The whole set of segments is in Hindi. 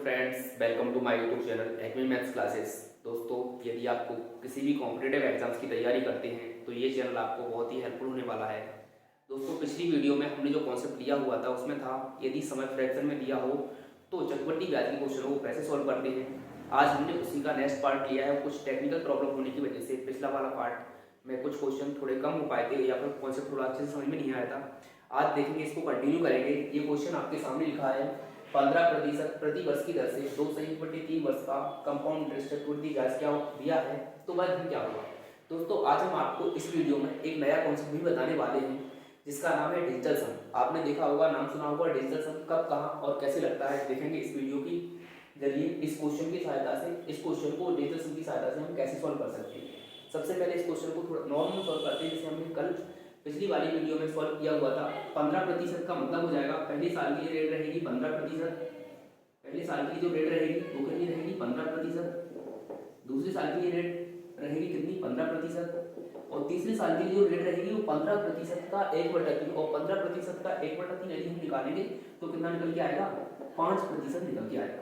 Friends, welcome to my YouTube channel Acme maths classes. दोस्तों, यदि आपको किसी भी कॉम्पिटिटिव एग्जाम्स की तैयारी करते हैं तो ये चैनल आपको बहुत ही हेल्पफुल होने वाला है। दोस्तों, पिछली वीडियो में हमने जो कॉन्सेप्ट लिया हुआ था उसमें था यदि समय फ्रैक्शन में दिया हो तो चक्रवृद्धि ब्याज के क्वेश्चनों को कैसे सॉल्व करते हैं। आज हमने उसी का नेक्स्ट पार्ट लिया है। कुछ टेक्निकल प्रॉब्लम होने की वजह से पिछला वाला पार्ट में कुछ क्वेश्चन थोड़े कम हो पाए थे या फिर कॉन्सेप्ट थोड़ा अच्छे से समझ में नहीं आया था। आज देखेंगे, इसको कंटिन्यू करेंगे। ये क्वेश्चन आपके सामने लिखा है 15% प्रति वर्ष की दर से 2 वर्ष का कंपाउंड इंटरेस्ट चक्रवृद्धि ब्याज क्या दिया है, तो वह धन क्या होगा। दोस्तों, आज हम आपको इस वीडियो में एक नया कॉन्सेप्ट भी बताने वाले हैं जिसका नाम है डिजिटल सम। आपने देखा होगा, नाम सुना होगा डिजिटल सम, कब कहाँ और कैसे लगता है, देखेंगे इस वीडियो की जरिए। इस क्वेश्चन की सहायता से, इस क्वेश्चन को डिजिटल सम की सहायता से हम कैसे सॉल्व कर सकते हैं। सबसे पहले इस क्वेश्चन को थोड़ा नॉर्मल सॉल्व करते हैं, जैसे हमने कल पिछली वाली वीडियो में सॉल्व किया हुआ था। 15% का मतलब हो जाएगा पहले साल की रेट रहेगी 15%। पहले साल की जो रेट रहेगी वो कितनी रहेगी 15%। दूसरे साल की रेट रहेगी कितनी 15%। और तीसरे साल की जो रेट रहेगी वो 15% का 1/3। और 15% का 1/3 यदि हम निकालेंगे तो कितना निकल के आएगा 5% निकल के आएगा।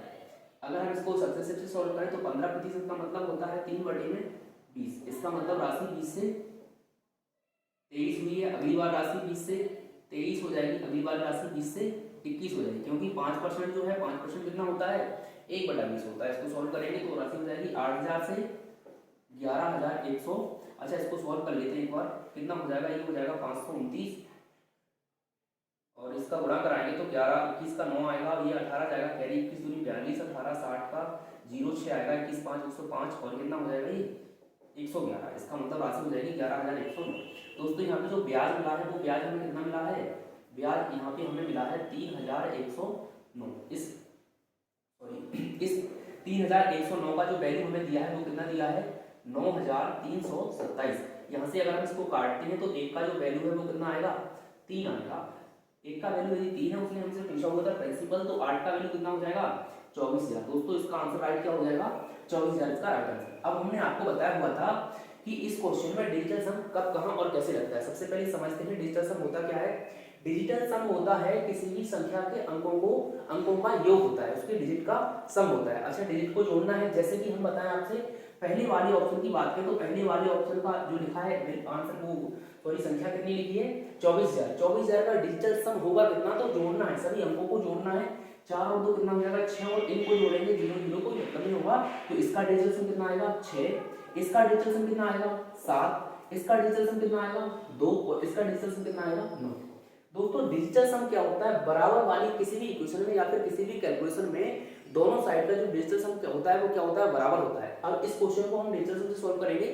अगर हम इसको सक्सेसिव से सॉल्व करें तो 15% का मतलब होता है 3/20। इसका मतलब राशि 20 से 23 हुई है। अगली बार राशि 20 से 23 हो जाएगी, अगली बार राशि 20 से 21 हो जाएगी, क्योंकि 5% जो है 5% कितना होता है 1/20 होता है। इसको सॉल्व करेंगे तो राशि हो जाएगी 8000 से 11100। अच्छा, इसको सॉल्व कर लेते हैं एक बार। कितना हो जाएगा, ये हो जाएगा 529 और इसका गुणा कराएंगे तो 11 21 का 9 आएगा, ये 18 जाएगा, कैरी 21 दूनी 42, 18 60 का 06 आएगा, 21 5 105 और कितना हो जाएगा ये 111। इसका मतलब राशि हो जाएगी 11109। दोस्तों, यहाँ पे जो ब्याज मिला है वो ब्याज हमें कितना मिला है, ब्याज यहाँ पे हमें मिला है 3109। इस 3109 का जो वैल्यू हमें दिया है वो कितना दिया है 9327। यहाँ से अगर हम इसको काटते हैं तो एक का जो वैल्यू है वो कितना आएगा 3 आएगा। एक का वैल्यू यदि 3 है, उसने हमसे पूछा हुआ था प्रिंसिपल, तो 8 का वैल्यू कितना हो जाएगा 24000। दोस्तों, इसका आंसर राइट क्या हो जाएगा 24000, इसका राइट आंसर। अब हमने आपको बताया हुआ था कि इस क्वेश्चन में डिजिटल सम कब कहां और कैसे लगता है। सबसे पहले समझते हैं डिजिटल सम होता क्या है। डिजिटल सम होता है किसी भी संख्या के अंकों का योग होता है, उसके डिजिट का सम होता है। अच्छा, डिजिट को जोड़ना है, जैसे कि हम बताएं आपसे पहले वाले ऑप्शन की बात करें तो पहले वाले ऑप्शन का जो लिखा है आंसर वो सॉरी संख्या कितनी लिखी है 24000। 24000 का डिजिटल सम होगा कितना, तो जोड़ना है, सभी अंकों को जोड़ना है। 4 और 2 कितना हो जाएगा 6 और इनको जोड़ेंगे 0 0 को कमी होगा, तो इसका डिजिटल सम कितना आएगा 6। इसका डिजिटल सम कितना आएगा 7। इसका डिजिटल सम कितना आएगा 2 और इसका डिजिटल सम कितना आएगा 9। दोस्तों, डिजिटल सम क्या होता है, बराबर वाली किसी भी इक्वेशन में या फिर किसी भी कैलकुलेशन में दोनों साइड का जो डिजिटल सम क्या होता है वो क्या होता है बराबर होता है। अब इस क्वेश्चन को हम डिजिटल सम से सॉल्व करेंगे।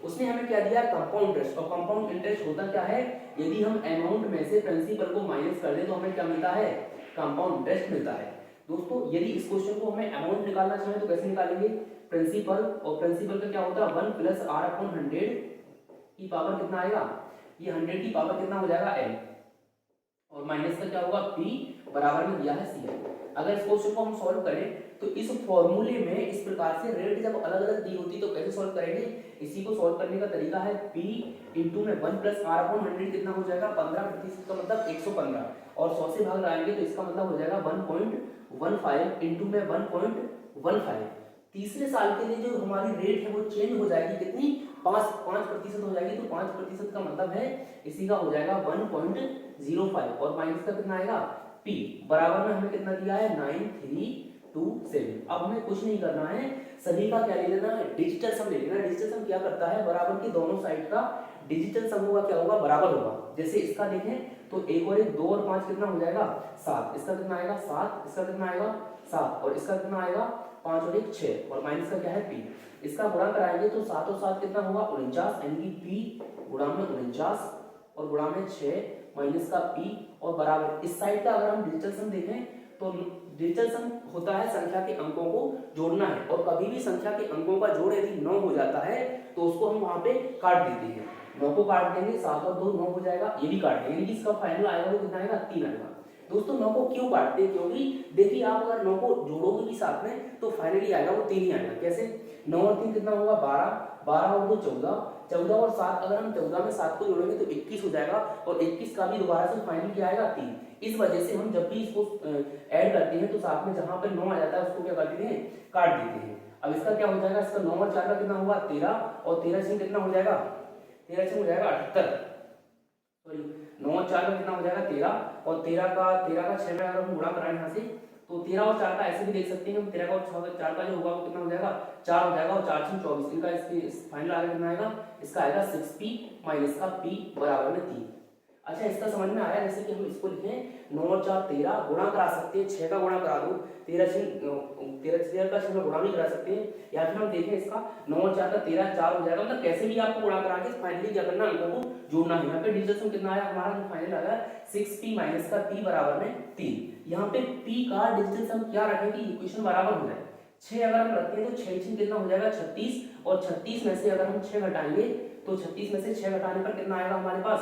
उसने हमें क्या दिया कंपाउंड इंटरेस्ट, और कंपाउंड इंटरेस्ट होता क्या है, यदि हम अमाउंट में से प्रिंसिपल को माइनस कर दें तो हमें क्या मिलता है कंपाउंड इंटरेस्ट मिलता है। दोस्तों, यदि इस क्वेश्चन को हमें अमाउंट निकालना चाहे तो कैसे निकालेंगे, प्रिंसिपल, और प्रिंसिपल का क्या होता है 1 + r/100 की पावर कितना आएगा, ये 100 की पावर कितना हो जाएगा n, और माइनस का क्या होगा p बराबर में दिया है सी। अगर इस क्वेश्चन को हम सॉल्व करें तो इस फॉर्मूले में इस प्रकार से रेट जब अलग अलग दी होती तो कैसे सॉल्व करेंगे, इसी को सॉल्व करने का तरीका है p इंटू में 1 + r/100 कितना हो जाएगा 15% का मतलब 115, और 100 से भाग लगाएंगे तो इसका मतलब हो जाएगा 1.15 इंटू में 1.15। तीसरे साल के लिए जो हमारी रेट है वो चेंज हो जाएगी कितनी 5% हो जाएगी, तो 5% का मतलब है इसी का हो जाएगा 1.05, और माइनस का कितना आएगा p बराबर में हमें कितना दिया है 9327। अब हमें कुछ नहीं करना है, सभी का क्या ले लेना है डिजिटल सम ले लेना है। डिजिटल सम क्या करता है, बराबर की दोनों साइड का डिजिटल सम होगा क्या होगा बराबर होगा। जैसे इसका देखें तो 1 और 1 2 और 5 कितना हो जाएगा 7, इसका कितना आएगा 7, इसका कितना आएगा 7, और इसका कितना आएगा 5 और 1 6, और माइनस का क्या है p। इसका गुणा कराएंगे तो 7 और 7 कितना होगा 49, यानी कि p गुणा में 49 और गुणा में 6 माइनस का p, और बराबर इस साइड का अगर हम डिजिटल सम देखें तो डिजिटल सम होता है संख्या के अंकों को जोड़ना है, और कभी भी संख्या के अंकों का जोड़ यदि 9 हो जाता है तो उसको हम वहां पे काट देते हैं। 9 को काट देंगे 7 और 2 9 हो जाएगा, ये भी काट देंगे, यानी कि इसका फाइनल आएगा वो कितना आएगा 3 आएगा। दोस्तों 9 को क्यों काटते हैं, क्योंकि देखिए आप अगर 9 को जोड़ोगे भी साथ में तो फाइनली आएगा वो 3 ही आएगा। कैसे, 9 और 3 कितना होगा 12, 12 और 2 14, 14 और 7 अगर हम 14 में 7 को जोड़ेंगे तो 21 हो जाएगा, और 21 का भी दोबारा से फाइनल क्या आएगा 3। इस वजह से हम जब भी इसको ऐड करते हैं तो साथ में जहां पे 9 आ जाता है उसको क्या कर देते हैं, काट देते हैं। अब इसका क्या हो जाएगा, इसका 9 और 4 का कितना हुआ 13, और 13 से कितना हो जाएगा, 13 से हो जाएगा 78, सॉरी 9 और 4 का कितना हो जाएगा 13, और 13 का 6 में अगर हम गुणा कराएं यहाँ से तो 13 और 4 का ऐसे भी देख सकते हैं हम, 13 का और 4 का जो होगा वो कितना हो जाएगा 4 हो जाएगा, और 4 से 24 इनका इसके फाइनल आगे कितना आएगा, इसका आएगा 6p माइनस का p बराबर में 3। अच्छा इसका समझ में आया, जैसे कि हम इसको लिखें 9 और 4 13 गुणा करा सकते हैं, 6 का गुणा करा दो, 13 का 6 में गुणा भी करा सकते हैं, या फिर हम देखें इसका 9 और 4 का 13 4 हो जाएगा, मतलब कैसे भी आपको गुणा करा के फाइनली क्या करना, अंकों को जोड़ना है। यहाँ पे डिजिटल सम कितना आया हमारा, जो फाइनल आया 6p माइनस का p बराबर में 3। यहाँ पे p का डिजिटल सम क्या रखें कि इक्वेशन बराबर हो जाए, 6 अगर हम रखते हैं तो 6 कितना हो जाएगा 36, और 36 में से अगर हम 6 घटाएंगे तो 36 में से 6 घटाने पर कितना आएगा हमारे पास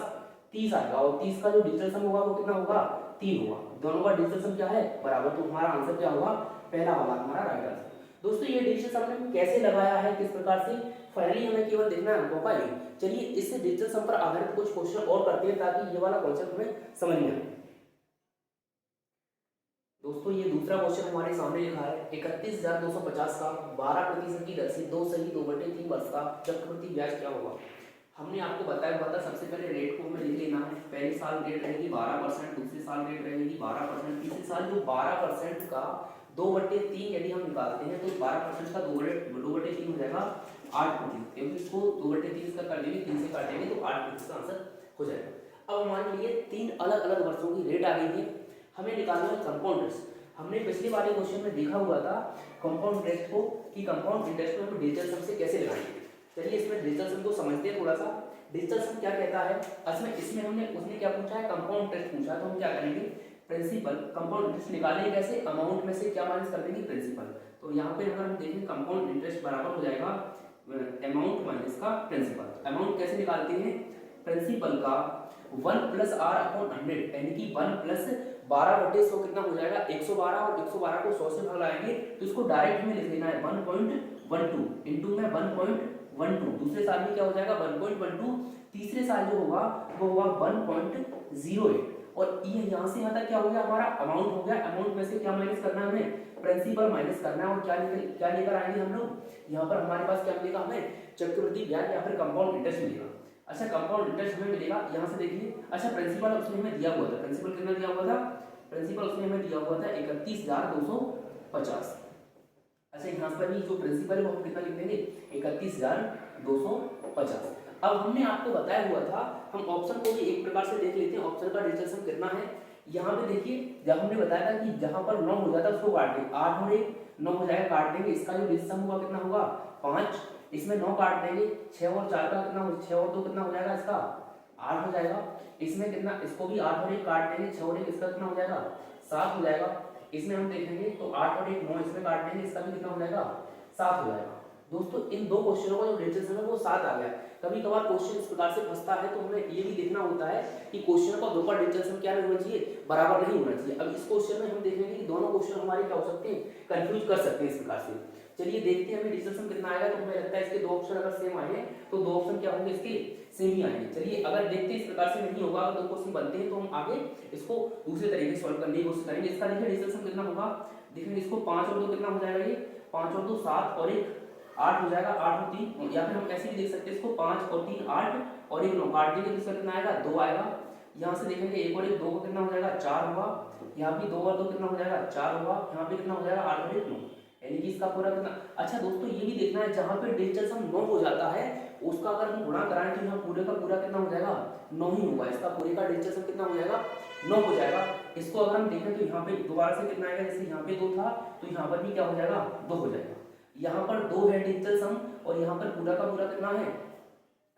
30 आएगा, और 30 का जो डिजिटल सम होगा वो कितना होगा 3 होगा। दोनों का डिजिटल सम क्या है बराबर, तो हमारा आंसर क्या होगा, पहला वाला हमारा राइट आंसर। दोस्तों ये डिजिटल सम हमने कैसे लगाया है, किस प्रकार से, फाइनली हमें केवल देखना है अंकों का योग। चलिए इससे डिजिटल सम पर आधारित कुछ क्वेश्चन और करते हैं ताकि ये वाला कॉन्सेप्ट हमें समझ में आए। दोस्तों ये दूसरा क्वेश्चन हमारे सामने लिखा है 31,250 का 12% की दर से 2 सही 2/3 वर्ष का चक्रवृद्धि ब्याज क्या होगा। हमने आपको बताया हुआ था सबसे पहले रेट को हमें लिख लेना है, पहले साल रेट रहेगी 12%, दूसरे साल रेट रहेगी 12%, तीसरे साल जो 12% का 2/3 यदि हम निकालते हैं तो 12% का 2/3 हो जाएगा 8%, क्योंकि इसको 2/3 का कर देंगे 3 से काटेंगे तो 8% का आंसर हो जाएगा। अब हमारे लिए 3 अलग अलग वर्षों की रेट आ गई है, हमें निकालना है कंपाउंड इंटरेस्ट। हमने पिछले वाले क्वेश्चन में देखा हुआ था कंपाउंड इंटरेस्ट को कि कंपाउंड इंटरेस्ट को हम डिजिटल सम से कैसे लगाएंगे। चलिए इसमें डिजिटल सम को समझते हैं थोड़ा सा। डिजिटल सम क्या कहता है, इसमें हमने उसने क्या पूछा है कंपाउंड इंटरेस्ट पूछा, तो हम क्या करेंगे प्रिंसिपल कंपाउंड इंटरेस्ट निकालेंगे कैसे, अमाउंट में से क्या माइनस कर देंगे प्रिंसिपल। तो यहाँ पे अगर हम देखें कंपाउंड इंटरेस्ट बराबर हो जाएगा अमाउंट माइनस का प्रिंसिपल। अमाउंट कैसे निकालते हैं, प्रिंसिपल का 1 + r/100 यानी कि 1 + 12/100 कितना हो जाएगा 112, और 112 को 100 से भगाएंगे तो इसको डायरेक्ट हमें लिख लेना है 1.12 इंटू में 1.12, दूसरे साल में क्या हो जाएगा 1.12, तीसरे साल जो होगा वो होगा 1.08, और ये यहाँ से यहाँ तक क्या हो गया हमारा अमाउंट हो गया। अमाउंट में से क्या माइनस करना है हमें, प्रिंसिपल माइनस करना है, और क्या लेकर आएंगे हम लोग, यहाँ पर हमारे पास क्या मिलेगा हमें चक्रवृद्धि ब्याज या फिर कंपाउंड इंटरेस्ट मिलेगा। अच्छा कंपाउंड इंटरेस्ट हमें मिलेगा, यहाँ से देखिए। अच्छा प्रिंसिपल उसने हमें दिया हुआ था, प्रिंसिपल कितना दिया हुआ था, प्रिंसिपल उसने हमें दिया हुआ था 31,250। अच्छा यहाँ पर भी जो प्रिंसिपल है वो हम कितना लिख देंगे 31,250। अब हमने आपको बताया हुआ था, हम ऑप्शन को भी एक प्रकार से देख लेते हैं, ऑप्शन का डिजिटल सम कितना है। यहाँ पे देखिए जब हमने बताया था कि जहाँ पर 9 हो जाता है उसको काट देंगे, 8 और 1 9 हो जाएगा, काट देंगे, इसका जो डिजिटल सम होगा कितना होगा 5, इसमें 9 काट देंगे, 6 और 4 का कितना हो, 6 और 2 कितना हो जाएगा इसका 8 हो जाएगा, इसमें कितना, इसको भी 8 और 1 काट देंगे, 6 और 1 इसका कितना हो जाएगा 7 हो जाएगा, इसमें हम देखेंगे तो 8 और 1 9 इसमें काट देंगे, इसका भी कितना हो जाएगा 7 हो जाएगा। दोस्तों इन दो क्वेश्चनों का जो डिजिटल सम है वो 7 आ गया। कभी कभार क्वेश्चन इस प्रकार से फंसता है तो हमें ये भी देखना होता है कि क्वेश्चन का दो का डिजिटल सम क्या नहीं होना चाहिए, बराबर नहीं होना चाहिए। अब इस क्वेश्चन में हम देखेंगे कि दोनों क्वेश्चन हमारे क्या हो सकते हैं, कंफ्यूज कर सकते हैं इस प्रकार से। चलिए देखते हैं हमें डिजिटल सम कितना आएगा, तो हमें लगता है इसके दो ऑप्शन अगर सेम आए तो दो ऑप्शन क्या होंगे इसके सेम ही आएंगे। चलिए अगर देखते हैं इस प्रकार से नहीं होगा, अगर दो क्वेश्चन बनते हैं तो हम आगे इसको दूसरे तरीके से सॉल्व करने की कोशिश करेंगे। इसका देखिए डिजिटल सम कितना होगा, देखेंगे इसको 5 और 2 कितना हो जाएगा, ये 5 और 2 7 और 1 8 हो जाएगा, 8 और 3, या फिर हम ऐसे भी देख सकते हैं इसको 5 और 3 8 और 1 9 काट देंगे तो इसका कितना आएगा 2 आएगा। यहाँ से देखेंगे 1 और 1 2 का कितना हो जाएगा 4 होगा, यहाँ भी 2 और 2 कितना हो जाएगा 4 होगा, यहाँ पे कितना हो जाएगा 8 और 1 9, यानी कि इसका पूरा कितना। अच्छा दोस्तों ये भी देखना है जहाँ पे डिजिटल सम 9 हो जाता है उसका अगर हम गुणा कराएं तो यहाँ पूरे का पूरा कितना हो जाएगा 9 ही होगा, इसका पूरे का डिजिटल सम कितना हो जाएगा 9 हो जाएगा। इसको अगर हम देखें तो यहाँ पे दोबारा से कितना आएगा, जैसे यहाँ पे 2 था तो यहाँ पर भी क्या हो जाएगा 2 हो जाएगा। यहाँ पर 2 है डिजिटल सम और यहाँ पर पूरा का पूरा कितना है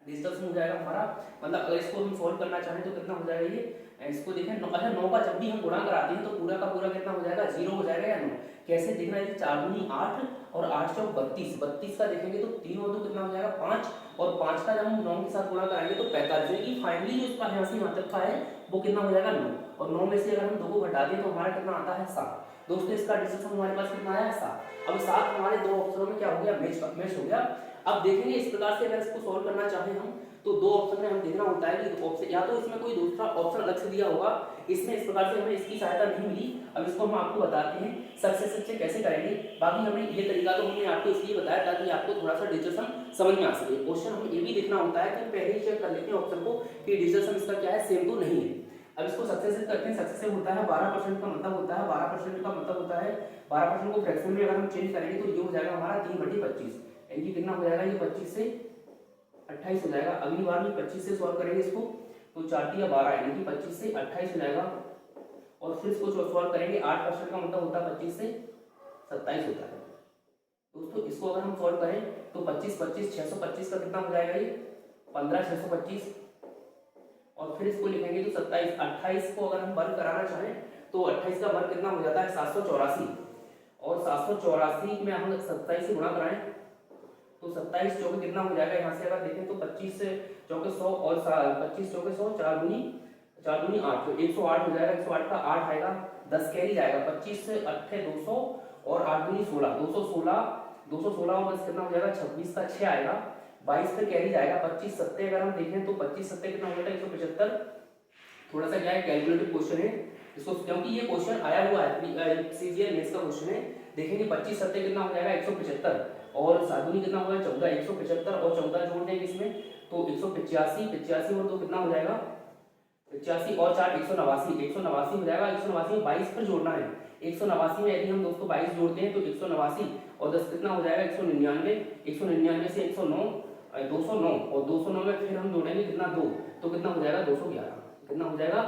डिजिटल सम हो जाएगा हमारा, मतलब अगर इसको हम सॉल्व करना चाहें तो कितना हो जाएगा ये, इसको देखें अच्छा 9 का जब भी हम गुणा कराते हैं तो पूरा का पूरा कितना हो जाएगा 0 हो जाएगा या 9। कैसे देखना है, 4 दूनी 8 और 8 चौक 32, 32 का देखेंगे तो 3 और 2 कितना हो जाएगा 5, और 5 का जब हम 9 के साथ गुणा कराएंगे तो 45, यानी कि फाइनली जो इसका यहाँ से यहाँ तक का है वो कितना हो जाएगा 9। और 9 में से अगर हम 2 को घटा दें तो हमारा कितना आता है 7। दोस्तों इसका डिजिटल सम हमारे पास कितना आया 7। अब 7 हमारे दो ऑप्शनों में क्या हो गया, मैच हो गया। अब देखेंगे इस प्रकार से अगर इसको सॉल्व करना चाहें हम तो दो ऑप्शन में हम देखना होता है कि ऑप्शन या तो इसमें कोई दूसरा ऑप्शन अलग से दिया होगा, इसमें इस प्रकार से हमें इसकी सहायता नहीं मिली। अब इसको हम आपको बताते हैं सक्सेसिव से कैसे करेंगे। बाकी हमें ये तरीका तो हमने आपको इसलिए बताया ताकि आपको थोड़ा सा डिजिटल सम समझ में आ सके। क्वेश्चन हमें ये भी देखना होता है कि पहले ही चेक कर लेते हैं ऑप्शन को कि डिजिटल सम इसका क्या है, सेम तो नहीं है। अब इसको सक्सेसिव करते हैं। सक्सेसिव होता है 12% का मतलब होता है 12% का मतलब होता है 12% को फ्रैक्शन में अगर हम चेंज करेंगे तो ये हो जाएगा हमारा 3/25, यानी कितना हो जाएगा, ये 25 से 28 हो जाएगा। अगली बार में 25 से सॉल्व करेंगे इसको तो 4 या 12 यानी कि 25 से 28 हो जाएगा। और फिर इसको सॉल्व करेंगे 8% का मतलब होता है 25 से 27 होता है। दोस्तों इसको अगर हम सॉल्व करें तो 25 25 625 का कितना हो जाएगा, ये 15 625। और फिर इसको लिखेंगे तो 27 28 को अगर हम वर्ग कराना चाहें तो 28 का वर्ग कितना हो जाता है 784। और 784 में हम 27 से गुणा कराएं तो 27 चौके कितना हो जाएगा, यहाँ से अगर देखें तो 25 चौके 100 और 25 चौके 100 4 दूनी 8 तो 108 हो जाएगा। 108 का 8 आएगा, 10 कैरी जाएगा, 25 से 8 200 और 8 दूनी 16 216 और 10 कितना हो जाएगा 26 का 6 आएगा, 22 पे कैरी जाएगा, 25 सत्ते अगर हम देखें तो 25 सत्ते कितना होता है 175। थोड़ा सा क्या है कैलकुलेटिव क्वेश्चन है इसको, क्योंकि ये क्वेश्चन आया हुआ है सीजीएल मेंस का क्वेश्चन है। देखेंगे 25 सत्ते कितना हो जाएगा 175 और 7 दूनी कितना होगा 14, 175 और 14 जोड़ देंगे इसमें तो 185 85 और 2 कितना हो जाएगा 85 और 4 189 हो जाएगा। 189 में 22 पर जोड़ना है। 189 में यदि हम दोस्तों 22 जोड़ते हैं तो 189 और 10 कितना हो जाएगा 199 199 से 109 209 और 209 में फिर हम जोड़ेंगे कितना 2 तो कितना हो जाएगा 211, कितना हो जाएगा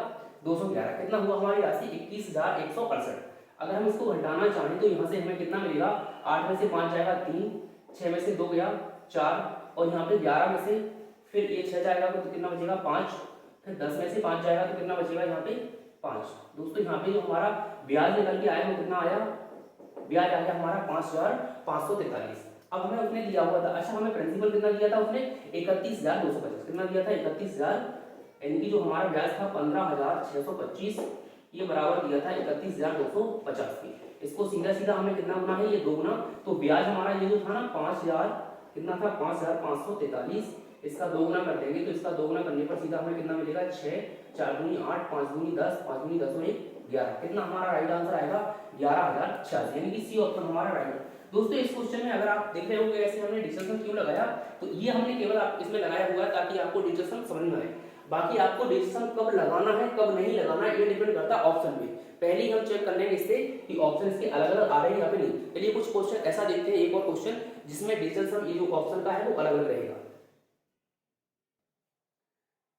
211। कितना हुआ हमारी राशि 21,168। अगर हम इसको घटाना चाहें तो यहाँ से हमें कितना मिलेगा 8 में से 5 जाएगा 3, 6 में से 2 गया 4 और यहाँ पे 11 में से फिर ये 6 जाएगा तो कितना बचेगा 5, फिर 10 में से 5 जाएगा तो कितना बचेगा यहाँ पे 5। दोस्तों यहाँ पे जो हमारा ब्याज निकल के आया वो कितना आया, ब्याज आ गया हमारा 5,543। अब हमें उसने दिया हुआ था, अच्छा हमें प्रिंसिपल कितना दिया था उसने 31,250, कितना दिया था 31,000, यानी कि जो हमारा ब्याज था 15,625 ये बराबर दिया था 31,250 की। इसको सीधा सीधा हमें कितना गुना है ये 2 गुना, तो ब्याज हमारा ये जो था ना 5,000 कितना था 5,543, इसका 2 गुना कर देंगे तो इसका 2 गुना करने पर सीधा हमें कितना मिलेगा 6, 4 दूनी 8, 5 दूनी 10, 5 दूनी 10 और 1 11। कितना हमारा राइट आंसर आएगा 11,086, यानी कि सी ऑप्शन हमारा राइट है। दोस्तों इस क्वेश्चन में अगर आप देख रहे होंगे ऐसे हमने डिस्कशन क्यों लगाया, तो ये हमने केवल आप इसमें लगाया हुआ है ताकि आपको डिस्कशन समझ में आए। बाकी आपको डिस्कशन कब लगाना है कब नहीं लगाना है ये डिपेंड करता है ऑप्शन पे। पहले ही हम चेक कर लेंगे इससे कि ऑप्शन इसके अलग अलग आ रहे हैं या फिर नहीं। चलिए कुछ क्वेश्चन ऐसा देखते हैं, एक और क्वेश्चन जिसमें डिजिटल सम ये जो ऑप्शन का है वो अलग अलग रहेगा।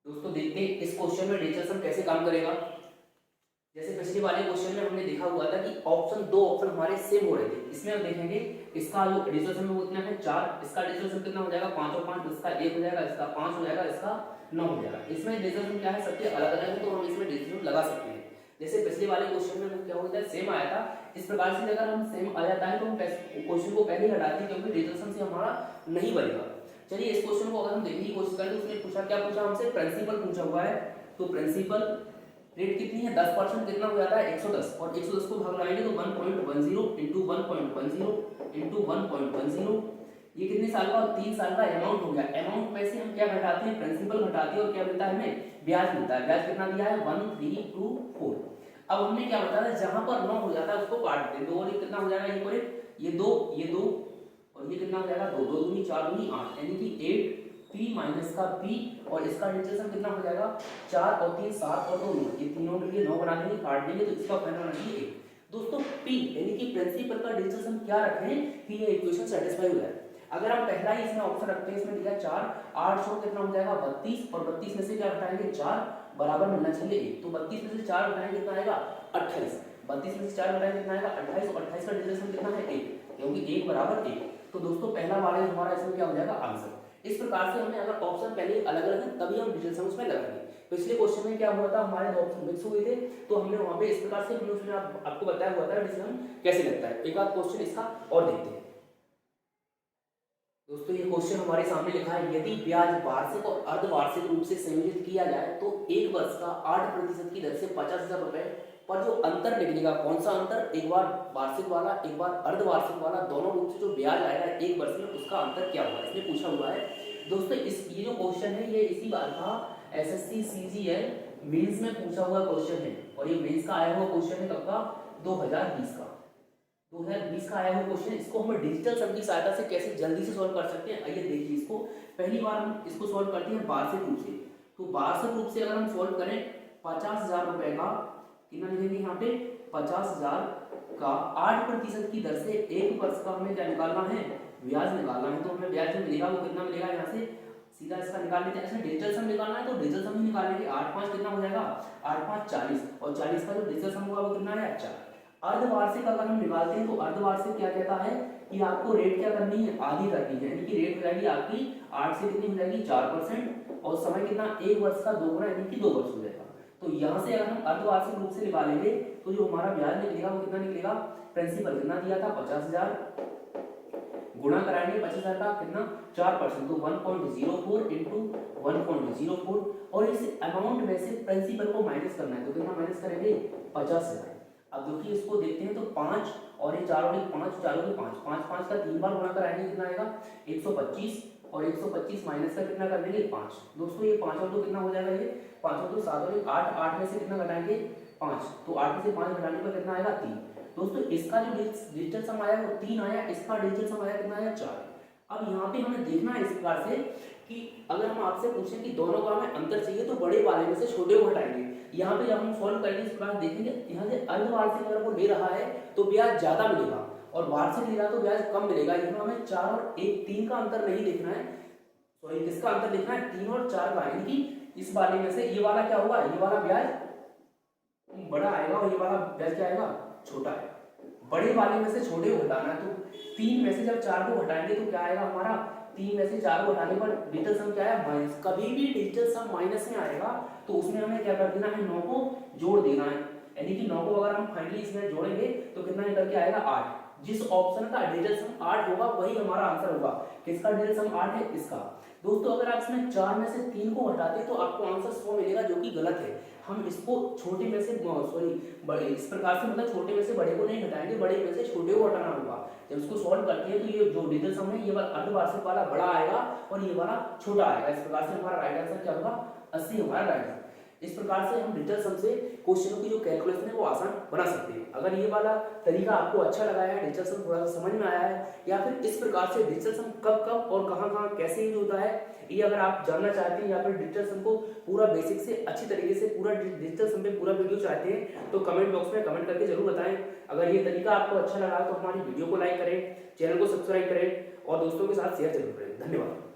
दोस्तों देखते हैं इस क्वेश्चन में डिजिटल सम कैसे काम करेगा। जैसे पिछले वाले क्वेश्चन में हमने देखा हुआ था कि ऑप्शन दो ऑप्शन हमारे सेम हो रहे थे, इसमें हम देखेंगे इसका जो डिजिटल सम है वो कितना है 4, इसका डिजिटल सम कितना हो जाएगा 5 और 5, इसका 1 हो जाएगा, इसका 5 हो जाएगा, इसका 9 हो जाएगा। इसमें डिजिटल सम क्या है सबके अलग अलग है तो हम इसमें डिजिटल सम लगा सकते हैं। जैसे पिछले वाले क्वेश्चन में क्या होता है सेम आया था, इस प्रकार से अगर हम सेम आ जाता है तो हम क्वेश्चन को पहले ही हटाते हैं क्योंकि डिजिटल सम से हमारा नहीं बनेगा। चलिए इस क्वेश्चन को अगर हम देखने की कोशिश करें तो उसने पूछा क्या पूछा हमसे प्रिंसिपल पूछा हुआ है। तो प्रिंसिपल रेट कितनी है 10% कितना हो जाता है 110 और 110 को भाग लगाएंगे तो 1.10 इंटू 1.10 इंटू 1.10 ये कितने साल का और 3 साल का अमाउंट हो गया। अमाउंट में से हम क्या घटाते हैं प्रिंसिपल घटाते हैं और क्या मिलता है हमें ब्याज मिलता है। ब्याज कितना दिया है 1324। अब हमने क्या बताया जहां पर 9 हो जाता है उसको काट दें, 2 और 1 कितना हो जाएगा ये 2 और ये कितना हो जाएगा 2 2 दूनी 4 दूनी 8 यानी कि 8 p माइनस का p और इसका डिजिटल कितना हो जाएगा 4 और 3 7 और 2 9, ये तीनों के लिए 9 बना देंगे काट देंगे तो इसका फाइनल बना देंगे 1। दोस्तों p यानी कि प्रिंसिपल का डिजिटल सम क्या रखें कि ये इक्वेशन सेटिस्फाई हो जाए। अगर हम पहला ही इसमें ऑप्शन रखते हैं इसमें दिया 4 8 100 कितना हो जाएगा 32 और 32 में से क्या घटाएंगे 4 बराबर मिलना चाहिए 1, तो 32 में से 4 घटाएंगे कितना आएगा 28, 32 में से 4 घटाएंगे कितना आएगा 28 और 28 का डिजिटल सम कितना है 1 क्योंकि 1 बराबर 1। तो दोस्तों पहला वाला हमारा इसमें क्या हो जाएगा आंसर। इस प्रकार से हमने अगर ऑप्शन पहले अलग अलग है तभी हम डिजिटल सम उसमें लगाएंगे। पिछले क्वेश्चन में क्या हुआ था हमारे दो ऑप्शन मिक्स हुए थे तो हमने वहां पे इस प्रकार से हमने उसमें आपको बताया हुआ था डिजिटल सम कैसे लगता है। एक बार क्वेश्चन इसका और देखते हैं। दोस्तों ये क्वेश्चन हमारे सामने लिखा है, यदि ब्याज वार्षिक और अर्धवार्षिक रूप से संयोजित किया जाए तो एक वर्ष का 8% की दर से 50,000 रुपए पर जो अंतर निकलेगा, कौन सा अंतर, एक बार वार्षिक वाला एक बार अर्धवार्षिक वाला, दोनों रूप से जो ब्याज आएगा एक वर्ष में उसका अंतर क्या होगा, इसमें पूछा हुआ है। दोस्तों ये जो क्वेश्चन है ये इसी बार का एसएससी सीजीएल मेंस में पूछा हुआ क्वेश्चन है, और ये मेंस का आया हुआ क्वेश्चन है कब का, 2020 का 2020 का आया हुआ क्वेश्चन। इसको हम डिजिटल सम की सहायता से कैसे जल्दी से सॉल्व कर सकते हैं, आइए देखिए। इसको पहली बार हम इसको सॉल्व करते हैं वार्षिक रूप से। तो वार्षिक रूप से अगर हम सॉल्व करें 50,000 रुपए का, कितना लिखेंगे यहाँ पे, 50,000 का 8% की दर से एक वर्ष का हमें क्या निकालना है, ब्याज निकालना है। तो हमें ब्याज जो मिलेगा वो कितना मिलेगा, यहाँ से सीधा इसका निकाल लेते हैं। अच्छा डिजिटल सम निकालना है तो डिजिटल सम ही निकालेंगे। 8 5 कितना हो जाएगा, 8 5 40, और 40 का जो डिजिटल सम होगा वो कितना है, 4। अर्धवार्षिक अगर हम निकालते हैं तो अर्धवार्षिक क्या कहता है कि आपको रेट क्या करनी है, आधी करनी है, यानी कि रेट हो जाएगी आपकी 8 से कितनी हो जाएगी, 4%, और समय कितना, एक वर्ष का 2 गुना यानी कि 2 वर्ष हो जाएगा। तो यहाँ से अगर हम अर्धवार्षिक रूप से निकालेंगे तो जो हमारा ब्याज निकलेगा वो कितना निकलेगा, प्रिंसिपल कितना दिया था 50,000, गुणा कराएंगे 50,000 का कितना 4%, तो 1.04 इंटू 1.04, और इस अमाउंट में से प्रिंसिपल को माइनस करना है, तो कितना माइनस करेंगे, 50,000। अब देखिए इसको देखते हैं तो 5 और ये 4 और 5, 4 और 5, 5 5 का 3 बार गुणा कराएंगे कितना आएगा, 125, और 125 माइनस का कितना कर देंगे, 5। दोस्तों ये 5 और 2 कितना हो जाएगा, ये 5 और 2 7 और 8, 8 में से कितना घटाएंगे, 5, तो 8 में से 5 घटाने पर कितना आएगा, 3। दोस्तों इसका जो डिजिटल सम आया वो 3 आया, इसका डिजिटल सम आया कितना आया, 4। अब यहाँ पे हमें देखना है इस प्रकार से कि अगर हम आपसे पूछें कि दोनों का हमें अंतर चाहिए तो बड़े वाले में से छोटे को हटाएंगे। यहाँ पे जब हम सॉल्व करेंगे इस प्रकार देखेंगे, यहाँ से अर्धवार्षिक अगर वो ले रहा है तो ब्याज ज्यादा मिलेगा, और वार्षिक ले रहा है तो ब्याज कम मिलेगा। यहाँ हमें 4 और 1 3 का अंतर नहीं देखना है, सॉरी किसका अंतर देखना है, 3 और 4 का, यानी कि इस वाले में से ये वाला क्या होगा, ये वाला ब्याज बड़ा आएगा और ये वाला ब्याज क्या आएगा, छोटा है। बड़े वाले में से छोटे को हटाना है, तो 3 में से जब 4 को हटाएंगे तो क्या आएगा हमारा, 3 में से 4 को हटाने पर डिजिटल सम क्या है, माइनस। कभी भी डिजिटल सम माइनस में आएगा तो उसमें हमें क्या कर देना है, 9 को जोड़ देना है, यानी कि 9 को अगर हम फाइनली इसमें जोड़ेंगे तो कितना निकल के आएगा, 8। जिस ऑप्शन का डिजिटल सम 8 होगा वही हमारा आंसर होगा। किसका डिजिटल सम 8 है, इसका। दोस्तों अगर आप इसमें 4 में से 3 को हटाते हैं तो आपको आंसर 100 मिलेगा, जो कि गलत है। हम इसको छोटे में से सॉरी बड़े, इस प्रकार से मतलब छोटे में से बड़े को नहीं हटाएंगे, बड़े में से छोटे को हटाना होगा। जब इसको सॉल्व करते हैं तो ये जो डिजिटल सम है ये वाला अर्धवार्षिक वाला बड़ा आएगा और ये वाला छोटा आएगा। इस प्रकार से हमारा राइट आंसर क्या होगा, 80 हमारा राइट आंसर। इस प्रकार से हम डिजिटल सम से क्वेश्चनों की जो कैलकुलेशन है वो आसान बना सकते हैं। अगर ये वाला तरीका आपको अच्छा लगा है, डिजिटल सम थोड़ा सा समझ में आया है, या फिर इस प्रकार से डिजिटल सम कब कब और कहां कहां कैसे यूज होता है, ये अगर आप जानना चाहते हैं, या फिर डिजिटल सम को पूरा बेसिक से अच्छी तरीके से पूरा डिजिटल सम पे पूरा वीडियो चाहते हैं तो कमेंट बॉक्स में कमेंट करके जरूर बताएं। अगर ये तरीका आपको अच्छा लगा तो हमारी वीडियो को लाइक करें, चैनल को सब्सक्राइब करें और दोस्तों के साथ शेयर जरूर करें। धन्यवाद।